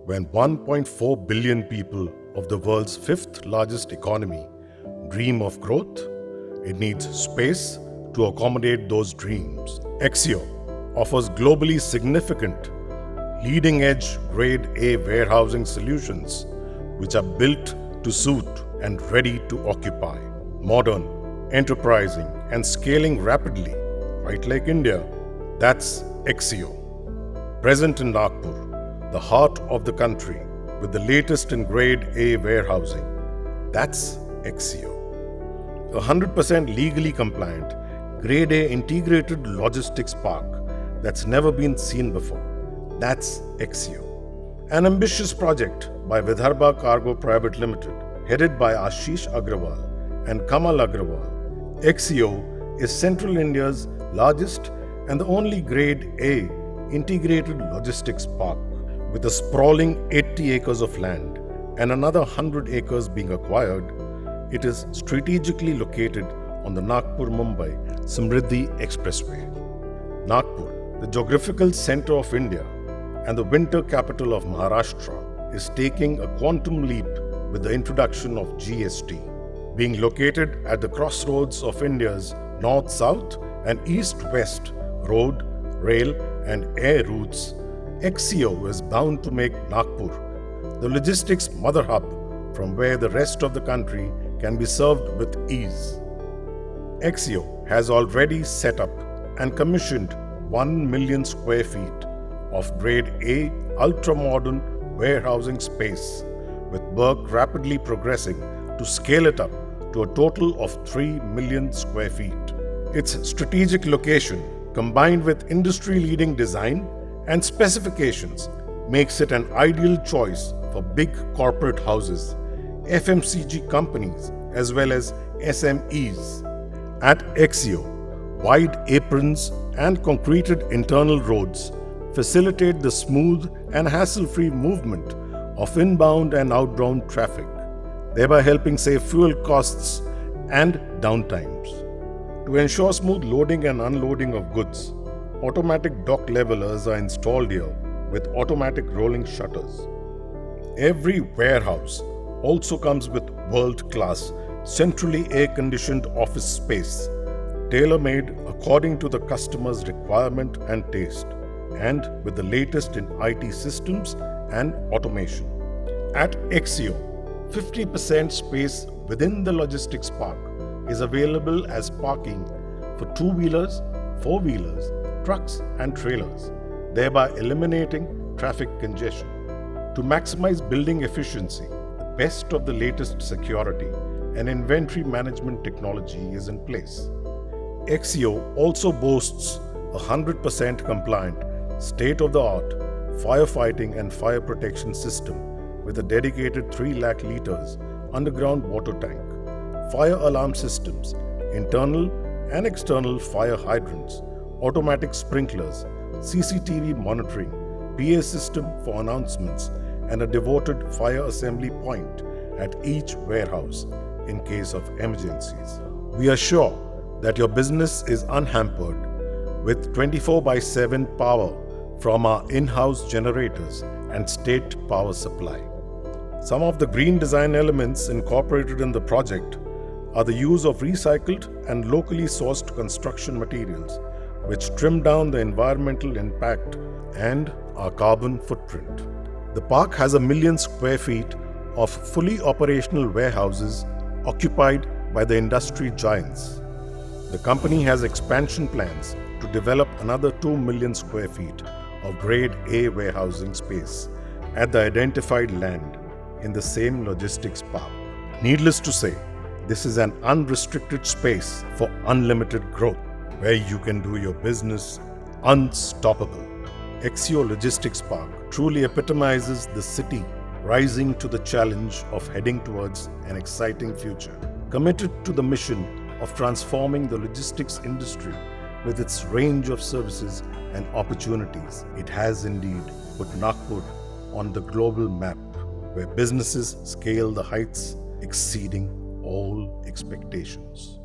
When 1.4 billion people of the world's fifth largest economy dream of growth, it needs space to accommodate those dreams. Exio offers globally significant, leading-edge Grade A warehousing solutions which are built to suit and ready to occupy. Modern, enterprising, and scaling rapidly, right like India, that's Exio. Present in Nagpur, the heart of the country, with the latest in Grade A warehousing, that's Exio. 100% legally compliant, Grade A integrated logistics park that's never been seen before, that's Exio. An ambitious project by Vidarbha Cargo Private Limited, headed by Ashish Agrawal and Kamal Agrawal. Exio is Central India's largest and the only Grade A integrated logistics park, with a sprawling 80 acres of land and another 100 acres being acquired. It is strategically located on the Nagpur-Mumbai Samriddhi Expressway. Nagpur, the geographical center of India and the winter capital of Maharashtra, is taking a quantum leap with the introduction of GST. Being located at the crossroads of India's north-south and east-west road, rail and air routes, Exio is bound to make Nagpur the logistics mother hub from where the rest of the country can be served with ease. Exio has already set up and commissioned 1 million square feet of Grade A ultra-modern warehousing space, with work rapidly progressing to scale it up to a total of 3 million square feet. Its strategic location, combined with industry-leading design and specifications, makes it an ideal choice for big corporate houses, FMCG companies, as well as SMEs. At Exio, wide aprons and concreted internal roads facilitate the smooth and hassle-free movement of inbound and outbound traffic, thereby helping save fuel costs and downtimes. To ensure smooth loading and unloading of goods, automatic dock levelers are installed here with automatic rolling shutters. Every warehouse also comes with world-class, centrally air-conditioned office space, tailor-made according to the customer's requirement and taste, and with the latest in IT systems and automation. At Exio, 50% space within the logistics park is available as parking for two-wheelers, four-wheelers, trucks and trailers, thereby eliminating traffic congestion. To maximize building efficiency, the best of the latest security and inventory management technology is in place. Exio also boasts a 100% compliant, state-of-the-art firefighting and fire protection system with a dedicated 3 lakh liters underground water tank, fire alarm systems, internal and external fire hydrants, automatic sprinklers, CCTV monitoring, PA system for announcements, and a devoted fire assembly point at each warehouse in case of emergencies. We are sure that your business is unhampered with 24/7 power from our in-house generators and state power supply. Some of the green design elements incorporated in the project are the use of recycled and locally sourced construction materials, which trim down the environmental impact and our carbon footprint. The park has 1 million square feet of fully operational warehouses occupied by the industry giants. The company has expansion plans to develop another 2 million square feet of Grade A warehousing space at the identified land in the same logistics park. Needless to say, this is an unrestricted space for unlimited growth, where you can do your business unstoppable. Exio Logistics Park truly epitomizes the city rising to the challenge of heading towards an exciting future. Committed to the mission of transforming the logistics industry with its range of services and opportunities, it has indeed put Nagpur on the global map, where businesses scale the heights exceeding all expectations.